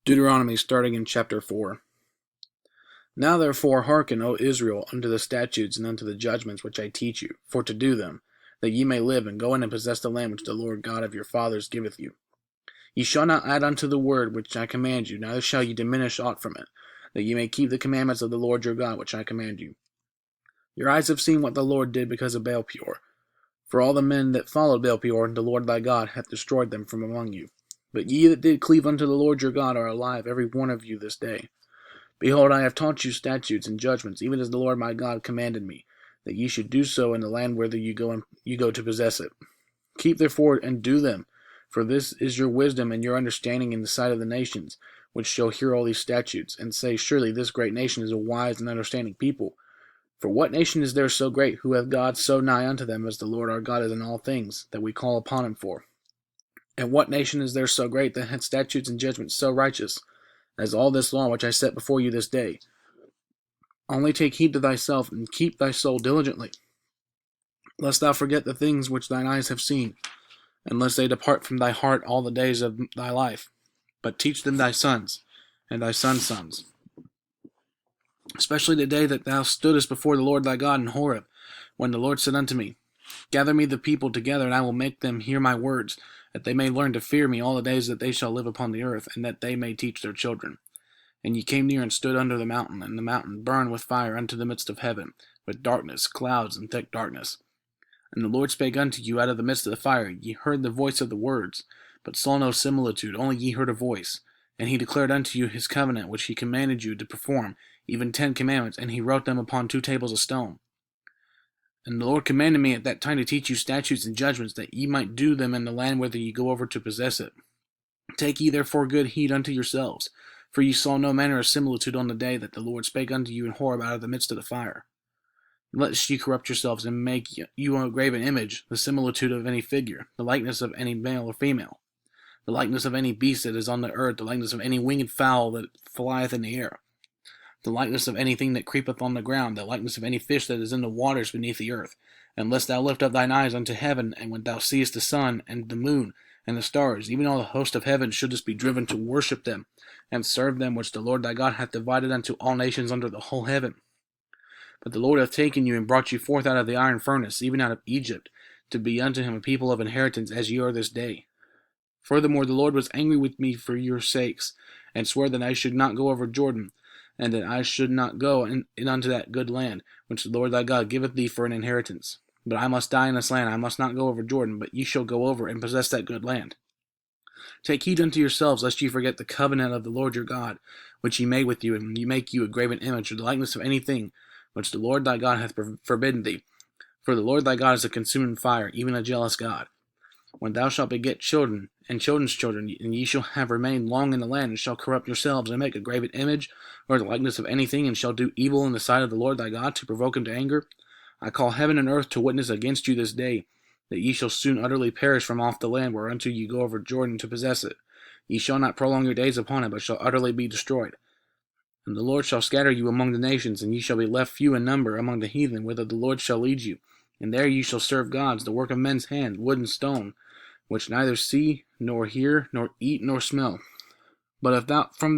Deuteronomy starting in chapter 4. Now therefore hearken, O Israel, unto the statutes and unto the judgments which I teach you, for to do them, that ye may live, and go in and possess the land which the Lord God of your fathers giveth you. Ye shall not add unto the word which I command you, neither shall ye diminish aught from it, that ye may keep the commandments of the Lord your God which I command you. Your eyes have seen what the Lord did because of Baal-peor. For all the men that followed Baal-peor, the Lord thy God hath destroyed them from among you. But ye that did cleave unto the Lord your God are alive, every one of you this day. Behold, I have taught you statutes and judgments, even as the Lord my God commanded me, that ye should do so in the land whither you go to possess it. Keep therefore and do them, for this is your wisdom and your understanding in the sight of the nations, which shall hear all these statutes, and say, Surely this great nation is a wise and understanding people. For what nation is there so great, who hath God so nigh unto them as the Lord our God is in all things, that we call upon him for? And what nation is there so great, that hath statutes and judgments so righteous, as all this law which I set before you this day? Only take heed to thyself, and keep thy soul diligently, lest thou forget the things which thine eyes have seen, and lest they depart from thy heart all the days of thy life. But teach them thy sons, and thy sons' sons, especially the day that thou stoodest before the Lord thy God in Horeb, when the Lord said unto me, Gather me the people together, and I will make them hear my words, that they may learn to fear me all the days that they shall live upon the earth, and that they may teach their children. And ye came near and stood under the mountain, and the mountain burned with fire unto the midst of heaven, with darkness, clouds, and thick darkness. And the Lord spake unto you out of the midst of the fire. Ye heard the voice of the words, but saw no similitude, only ye heard a voice. And he declared unto you his covenant, which he commanded you to perform, even 10 commandments, and he wrote them upon 2 tables of stone. And the Lord commanded me at that time to teach you statutes and judgments, that ye might do them in the land whither ye go over to possess it. Take ye therefore good heed unto yourselves, for ye saw no manner of similitude on the day that the Lord spake unto you in Horeb out of the midst of the fire. Lest ye corrupt yourselves, and make you a graven image, the similitude of any figure, the likeness of any male or female, the likeness of any beast that is on the earth, the likeness of any winged fowl that flieth in the air, the likeness of anything that creepeth on the ground, the likeness of any fish that is in the waters beneath the earth. And lest thou lift up thine eyes unto heaven, and when thou seest the sun, and the moon, and the stars, even all the host of heaven, shouldest be driven to worship them, and serve them which the Lord thy God hath divided unto all nations under the whole heaven. But the Lord hath taken you, and brought you forth out of the iron furnace, even out of Egypt, to be unto him a people of inheritance, as ye are this day. Furthermore, the Lord was angry with me for your sakes, and sware that I should not go over Jordan, and that I should not go in unto that good land, which the Lord thy God giveth thee for an inheritance. But I must die in this land, I must not go over Jordan, but ye shall go over and possess that good land. Take heed unto yourselves, lest ye forget the covenant of the Lord your God, which he made with you, and ye make you a graven image, or the likeness of anything which the Lord thy God hath forbidden thee. For the Lord thy God is a consuming fire, even a jealous God. When thou shalt beget children, and children's children, and ye shall have remained long in the land, and shall corrupt yourselves, and make a graven image, or the likeness of anything, and shall do evil in the sight of the Lord thy God, to provoke him to anger, I call heaven and earth to witness against you this day, that ye shall soon utterly perish from off the land whereunto ye go over Jordan to possess it. Ye shall not prolong your days upon it, but shall utterly be destroyed. And the Lord shall scatter you among the nations, and ye shall be left few in number among the heathen, whither the Lord shall lead you. And there ye shall serve gods, the work of men's hand, wood and stone, which neither see, nor hear, nor eat, nor smell. But if from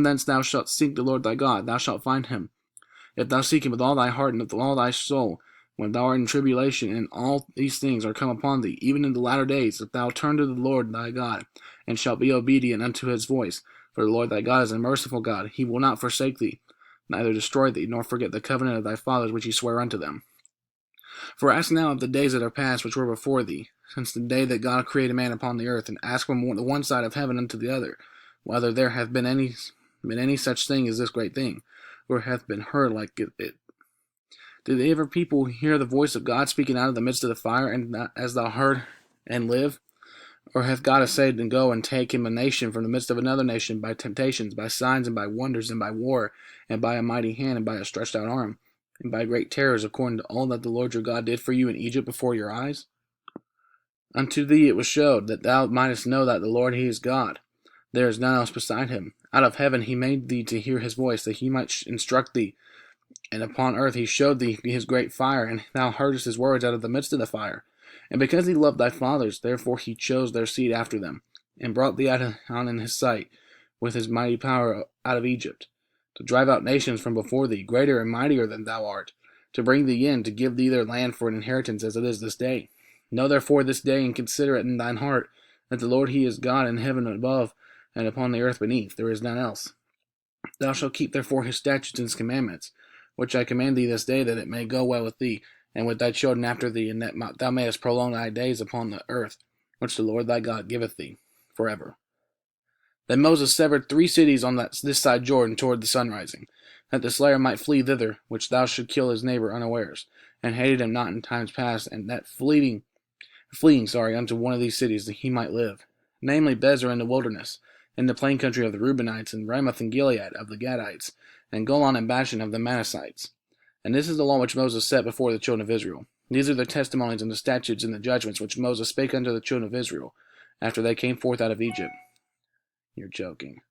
thence thou shalt seek the Lord thy God, thou shalt find him. If thou seek him with all thy heart and with all thy soul, when thou art in tribulation, and all these things are come upon thee, even in the latter days, if thou turn to the Lord thy God, and shalt be obedient unto his voice, for the Lord thy God is a merciful God, he will not forsake thee, neither destroy thee, nor forget the covenant of thy fathers which he sware unto them. For ask now of the days that are past which were before thee, since the day that God created man upon the earth, and ask from the one side of heaven unto the other, whether there hath been any such thing as this great thing, or hath been heard like it. Did ever people hear the voice of God speaking out of the midst of the fire, and as thou heard, and live? Or hath God essayed to go and take him a nation from the midst of another nation by temptations, by signs, and by wonders, and by war, and by a mighty hand, and by a stretched out arm, and by great terrors, according to all that the Lord your God did for you in Egypt before your eyes? Unto thee it was showed, that thou mightest know that the Lord he is God. There is none else beside him. Out of heaven he made thee to hear his voice, that he might instruct thee. And upon earth he showed thee his great fire, and thou heardest his words out of the midst of the fire. And because he loved thy fathers, therefore he chose their seed after them, and brought thee out in his sight with his mighty power out of Egypt, to drive out nations from before thee, greater and mightier than thou art, to bring thee in, to give thee their land for an inheritance, as it is this day. Know therefore this day, and consider it in thine heart, that the Lord he is God in heaven above, and upon the earth beneath. There is none else. Thou shalt keep therefore his statutes and his commandments, which I command thee this day, that it may go well with thee, and with thy children after thee, and that thou mayest prolong thy days upon the earth, which the Lord thy God giveth thee forever. Then Moses severed 3 cities on this side Jordan toward the sunrising, that the slayer might flee thither, which thou should kill his neighbor unawares, and hated him not in times past, and that fleeing unto one of these cities, that he might live, namely Bezer in the wilderness, in the plain country of the Reubenites, and Ramoth and Gilead of the Gadites, and Golan and Bashan of the Manassites. And this is the law which Moses set before the children of Israel. These are the testimonies and the statutes and the judgments which Moses spake unto the children of Israel, after they came forth out of Egypt. You're joking.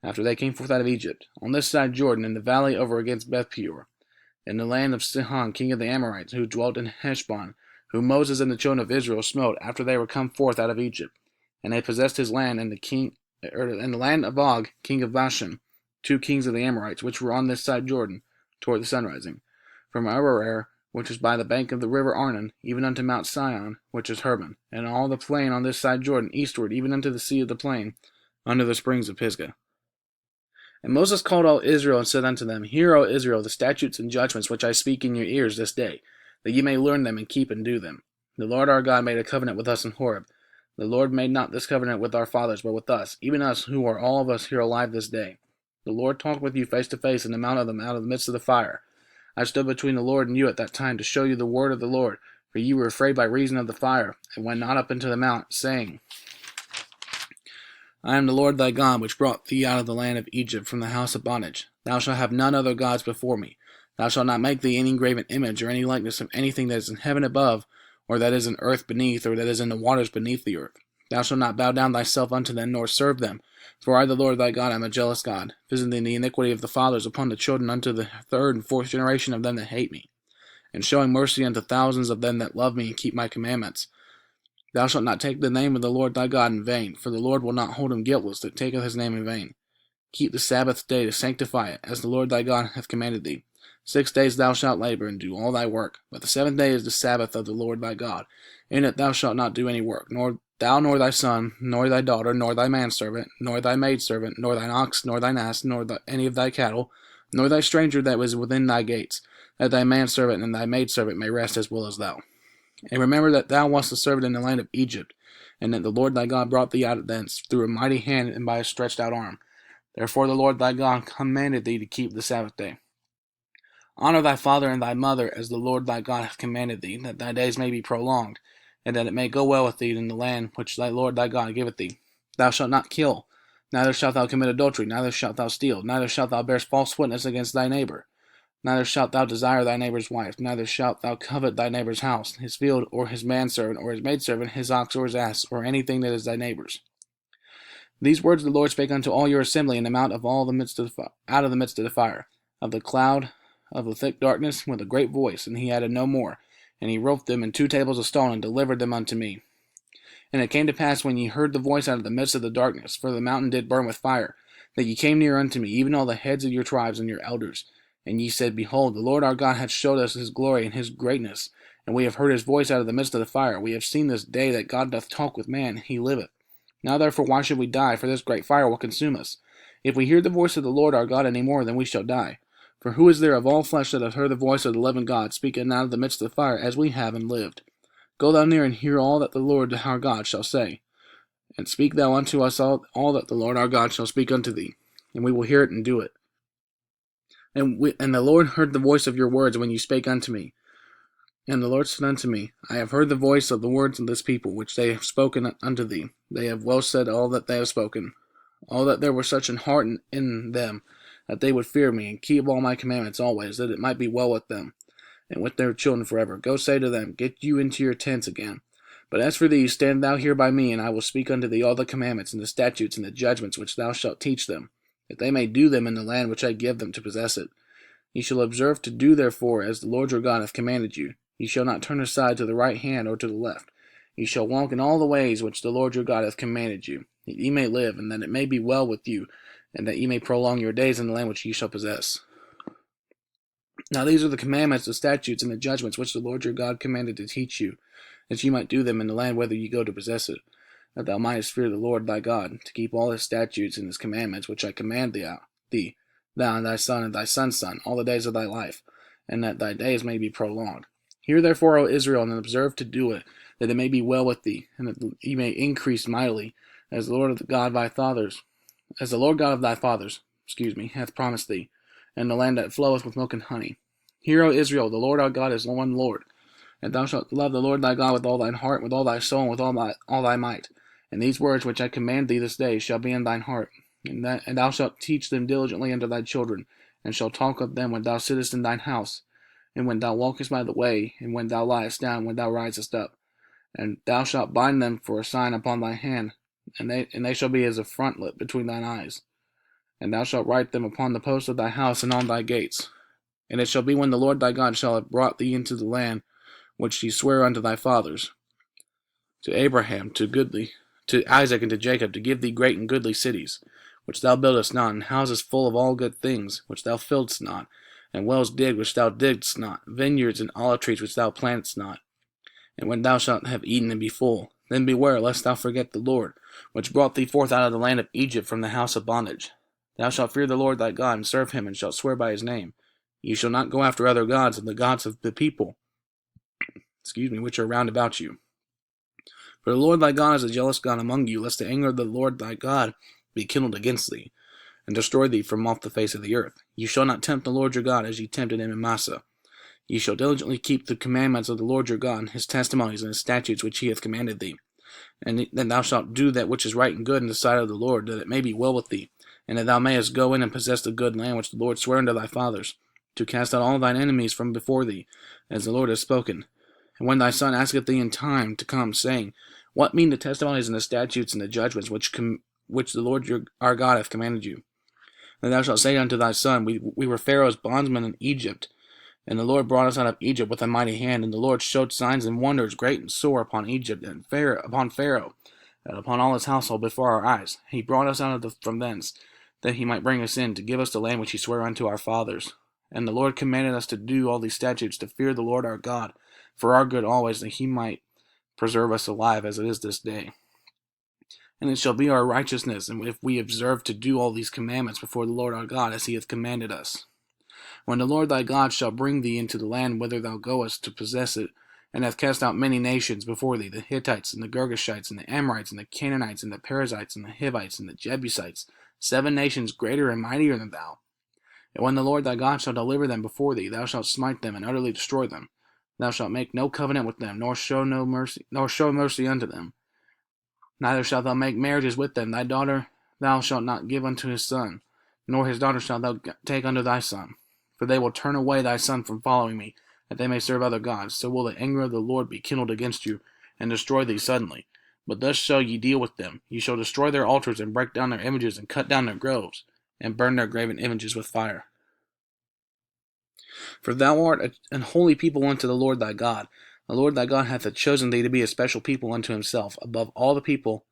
After they came forth out of Egypt, on this side Jordan, in the valley over against Beth-peor, in the land of Sihon, king of the Amorites, who dwelt in Heshbon, whom Moses and the children of Israel smote after they were come forth out of Egypt. And they possessed his land, and the land of Og, king of Bashan, 2 kings of the Amorites, which were on this side Jordan, toward the sunrising, from Aroer, which is by the bank of the river Arnon, even unto Mount Sion, which is Hermon, and all the plain on this side Jordan, eastward, even unto the sea of the plain, under the springs of Pisgah. And Moses called all Israel, and said unto them, Hear, O Israel, the statutes and judgments which I speak in your ears this day, that ye may learn them, and keep and do them. The Lord our God made a covenant with us in Horeb. The Lord made not this covenant with our fathers, but with us, even us, who are all of us here alive this day. The Lord talked with you face to face in the mount of them out of the midst of the fire. I stood between the Lord and you at that time, to show you the word of the Lord, for ye were afraid by reason of the fire, and went not up into the mount, saying, I am the Lord thy God, which brought thee out of the land of Egypt from the house of bondage. Thou shalt have none other gods before me. Thou shalt not make thee any graven image, or any likeness of anything that is in heaven above, or that is in earth beneath, or that is in the waters beneath the earth. Thou shalt not bow down thyself unto them, nor serve them. For I, the Lord thy God, am a jealous God, visiting the iniquity of the fathers upon the children unto the 3rd and 4th generation of them that hate me, and showing mercy unto thousands of them that love me and keep my commandments. Thou shalt not take the name of the Lord thy God in vain, for the Lord will not hold him guiltless that taketh his name in vain. Keep the Sabbath day to sanctify it, as the Lord thy God hath commanded thee. 6 days thou shalt labor, and do all thy work, but the 7th day is the Sabbath of the Lord thy God. In it thou shalt not do any work, nor thou, nor thy son, nor thy daughter, nor thy manservant, nor thy maidservant, nor thine ox, nor thine ass, nor any of thy cattle, nor thy stranger that was within thy gates, that thy manservant and thy maidservant may rest as well as thou. And remember that thou wast a servant in the land of Egypt, and that the Lord thy God brought thee out thence through a mighty hand and by a stretched out arm. Therefore the Lord thy God commanded thee to keep the Sabbath day. Honor thy father and thy mother, as the Lord thy God hath commanded thee, that thy days may be prolonged, and that it may go well with thee in the land which thy Lord thy God giveth thee. Thou shalt not kill, neither shalt thou commit adultery, neither shalt thou steal, neither shalt thou bear false witness against thy neighbor. Neither shalt thou desire thy neighbor's wife, neither shalt thou covet thy neighbor's house, his field, or his manservant, or his maidservant, his ox, or his ass, or anything that is thy neighbor's. These words the Lord spake unto all your assembly in the mount of out of the midst of the fire, of the cloud, of the thick darkness, with a great voice, and he added no more. And he wrote them in 2 tables of stone, and delivered them unto me. And it came to pass, when ye heard the voice out of the midst of the darkness, for the mountain did burn with fire, that ye came near unto me, even all the heads of your tribes and your elders. And ye said, Behold, the Lord our God hath showed us his glory and his greatness, and we have heard his voice out of the midst of the fire. We have seen this day that God doth talk with man, he liveth. Now therefore why should we die? For this great fire will consume us. If we hear the voice of the Lord our God any more, then we shall die. For who is there of all flesh that hath heard the voice of the living God speaking out of the midst of the fire, as we have, and lived? Go thou near, and hear all that the Lord our God shall say. And speak thou unto us all that the Lord our God shall speak unto thee, and we will hear it and do it. And the Lord heard the voice of your words when you spake unto me. And the Lord said unto me, I have heard the voice of the words of this people, which they have spoken unto thee. They have well said all that they have spoken. All that there was such an heart in them, that they would fear me, and keep all my commandments always, that it might be well with them, and with their children forever. Go say to them, Get you into your tents again. But as for thee, stand thou here by me, and I will speak unto thee all the commandments, and the statutes, and the judgments which thou shalt teach them, that they may do them in the land which I give them to possess it. Ye shall observe to do therefore as the Lord your God hath commanded you. Ye shall not turn aside to the right hand or to the left. Ye shall walk in all the ways which the Lord your God hath commanded you, that ye may live, and that it may be well with you, and that ye may prolong your days in the land which ye shall possess. Now these are the commandments, the statutes, and the judgments which the Lord your God commanded to teach you, that ye might do them in the land whither ye go to possess it, that thou mightest fear the Lord thy God, to keep all his statutes and his commandments which I command thee, thou and thy son and thy son's son, all the days of thy life, and that thy days may be prolonged. Hear therefore, O Israel, and observe to do it, that it may be well with thee, and that ye may increase mightily, as the Lord God of thy fathers, hath promised thee, and the land that floweth with milk and honey. Hear, O Israel, the Lord our God is one Lord, and thou shalt love the Lord thy God with all thine heart, with all thy soul, and with all thy might. And these words which I command thee this day shall be in thine heart, and thou shalt teach them diligently unto thy children, and shalt talk of them when thou sittest in thine house, and when thou walkest by the way, and when thou liest down, when thou risest up. And thou shalt bind them for a sign upon thy hand, and they shall be as a frontlet between thine eyes. And thou shalt write them upon the posts of thy house and on thy gates. And it shall be when the Lord thy God shall have brought thee into the land which he sware unto thy fathers, to Abraham, to Isaac, and to Jacob, to give thee great and goodly cities, which thou buildest not, and houses full of all good things, which thou filledst not, and wells digged, which thou diggedst not, vineyards and olive trees, which thou plantedst not. And when thou shalt have eaten and be full, then beware lest thou forget the Lord, which brought thee forth out of the land of Egypt from the house of bondage. Thou shalt fear the Lord thy God, and serve him, and shalt swear by his name. Ye shall not go after other gods, and the gods of the people, which are round about you. For the Lord thy God is a jealous God among you, lest the anger of the Lord thy God be kindled against thee, and destroy thee from off the face of the earth. Ye shall not tempt the Lord your God as ye tempted him in Massah. Ye shall diligently keep the commandments of the Lord your God, his testimonies and his statutes which he hath commanded thee. And then thou shalt do that which is right and good in the sight of the Lord, that it may be well with thee, and that thou mayest go in and possess the good land which the Lord sware unto thy fathers, to cast out all thine enemies from before thee, as the Lord has spoken. And when thy son asketh thee in time to come, saying, What mean the testimonies and the statutes and the judgments which the Lord our God hath commanded you? Then thou shalt say unto thy son, We were Pharaoh's bondsmen in Egypt, and the Lord brought us out of Egypt with a mighty hand, and the Lord showed signs and wonders great and sore upon Egypt, and upon Pharaoh, and upon all his household before our eyes. He brought us out from thence, that he might bring us in, to give us the land which he sware unto our fathers. And the Lord commanded us to do all these statutes, to fear the Lord our God, for our good always, that he might preserve us alive, as it is this day. And it shall be our righteousness, and if we observe to do all these commandments before the Lord our God, as he hath commanded us. When the Lord thy God shall bring thee into the land whither thou goest to possess it, and hath cast out many nations before thee, the Hittites, and the Girgashites, and the Amorites, and the Canaanites, and the Perizzites, and the Hivites, and the Jebusites, 7 nations greater and mightier than thou. And when the Lord thy God shall deliver them before thee, thou shalt smite them and utterly destroy them. Thou shalt make no covenant with them, nor show mercy unto them. Neither shalt thou make marriages with them. Thy daughter thou shalt not give unto his son, nor his daughter shalt thou take unto thy son. For they will turn away thy son from following me, that they may serve other gods. So will the anger of the Lord be kindled against you, and destroy thee suddenly. But thus shall ye deal with them. Ye shall destroy their altars, and break down their images, and cut down their groves, and burn their graven images with fire. For thou art an holy people unto the Lord thy God. The Lord thy God hath chosen thee to be a special people unto himself, above all the people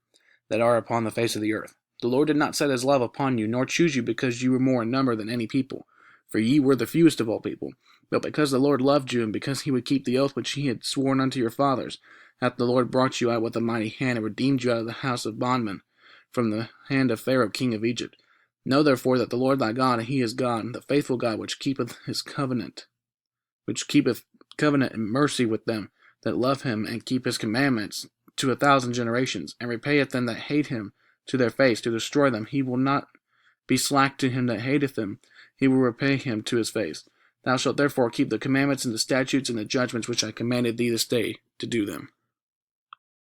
that are upon the face of the earth. The Lord did not set his love upon you, nor choose you because you were more in number than any people, for ye were the fewest of all people. But because the Lord loved you, and because he would keep the oath which he had sworn unto your fathers, hath the Lord brought you out with a mighty hand, and redeemed you out of the house of bondmen, from the hand of Pharaoh king of Egypt. Know therefore that the Lord thy God, he is God, the faithful God, which keepeth covenant and mercy with them that love him, and keep his commandments to 1,000 generations, and repayeth them that hate him to their face, to destroy them. He will not be slack to him that hateth him, he will repay him to his face. Thou shalt therefore keep the commandments and the statutes and the judgments which I commanded thee this day to do them.